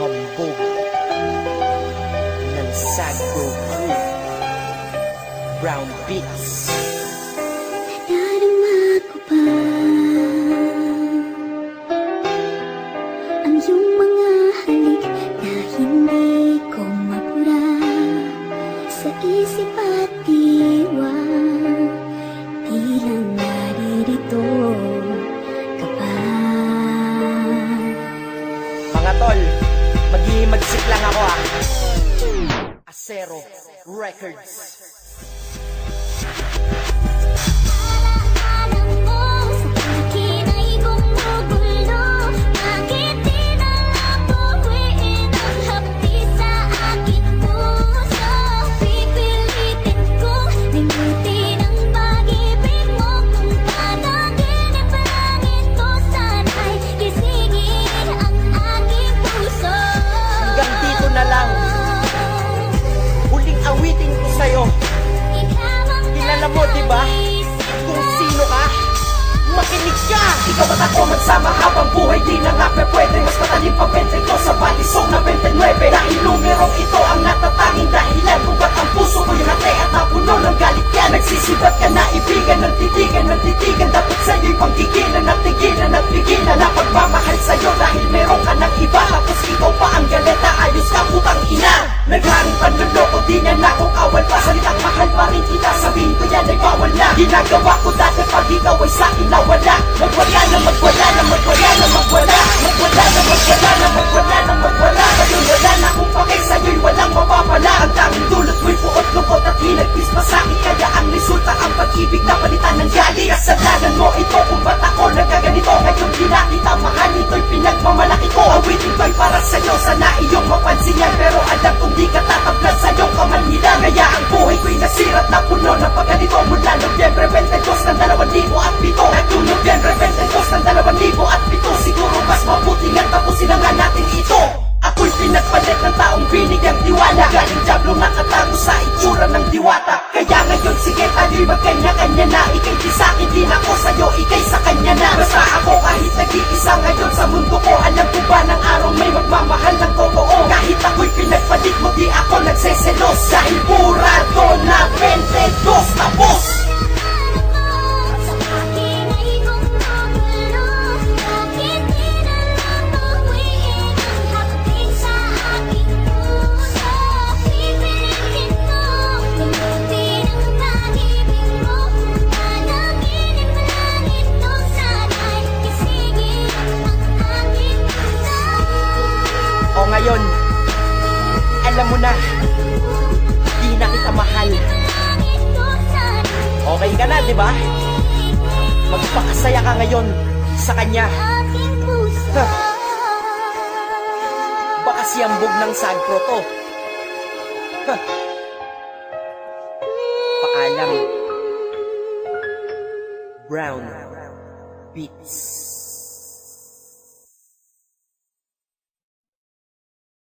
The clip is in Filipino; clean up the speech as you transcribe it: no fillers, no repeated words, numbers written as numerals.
Hambog ng Sagro Crew, Brown Beats. Nadarama ko ba ang iyong mga halik na hindi ko mapura sa isip at diwa? Bilang naririto ka pa. Mga tol, mag-iimagsik lang ako Acero Records. Alam mo sa akin ay gumugulo. Bakit di na lang buwiin ang hapdi sa aking puso? Pipilitin kong limutin ang pag-ibig mo. Kung panaginip lang ito, sana'y gisingin ang aking puso. Hanggang dito na lang, huling awitin ko sa'yo. Kilala mo, diba? Kung sino ka, makinig ka! Ikaw at ako magsama habang buhay, di na nga pwede. Mas matalim pa 22 sa balisong na 29. Dahil numerong ito ang natatanging dahilan kung ba't ang puso ko yung hati at napuno ng galit yan. Nagsisibat ka na ibigan ng titigan. Dapat sa'yo'y panggigilan at tigilan at pigilan na pagmamahal sa'yo dahil meron ka ng iba. Tapos ikaw pa ang galeta, ayos ka putang ina. Nagharing panluloko, di niya na kung awal pa. Salitang mahal pa rin kita, sabihin ko yan ay bawal na. Ginagawa ko dati pag ikaw ay sa'kin nawala. Magwala na magwala na magwala na magwala. Magwala na magwala na magwala na magwala. Ngayon wala na kung pakay sa'yo'y walang mapapala. Ang tanging dulot mo'y puot lungkot at hinagpis pa sa'kin. Kaya ang resulta ang pag-ibig na palitan ng gali. Kasalanan mo ito kung ba't ako nagkaganito. Ngayon di na kita mahal, ito'y pinagmamalaki ko. Awitin ko'y para sa'yo, sana iyong mapansin yan. Pero alam kong di ka tatablan sa iyong kamanhilan. Kaya ang buhay ko'y nasirat na puno ng pagganito. Mula Nobyembre 22 ng 2007 hanggang Nobyembre 22 ng 2007. Siguro mas mabuti nga tapusin na nga natin ito. Ako'y pinagpalit ng taong binigyang tiwala. Galing diablo nakatago sa itsura ng diwata. Kaya ngayon sige tayo'y magkanya-kanya na. Ika'y di sa'kin, di na ko sa'yo, ika'y sa kanya na. Basta ako kahit nag-iisa ngayon sa mundo ko. Alam ko ba ng araw may magmamahal ng totoo. Kahit ako'y pinagpalit mo, di ako nagseselos. Dahil burado na 22 tapos. Sa akin ay gumugulo. Bakit di na lang buwiin ang hapdi sa aking puso? Pipilitin ko limutin ang pag-ibig mo. Kung panaginip lang ito, sana'y gisingin ang aking puso. O ngayon, alam mo na, di na kita mahal. Okay ka na, di ba? Magpakasaya ka ngayon sa kanya. Baka siyambog ng sagpro to. Paalam. Brown Beats.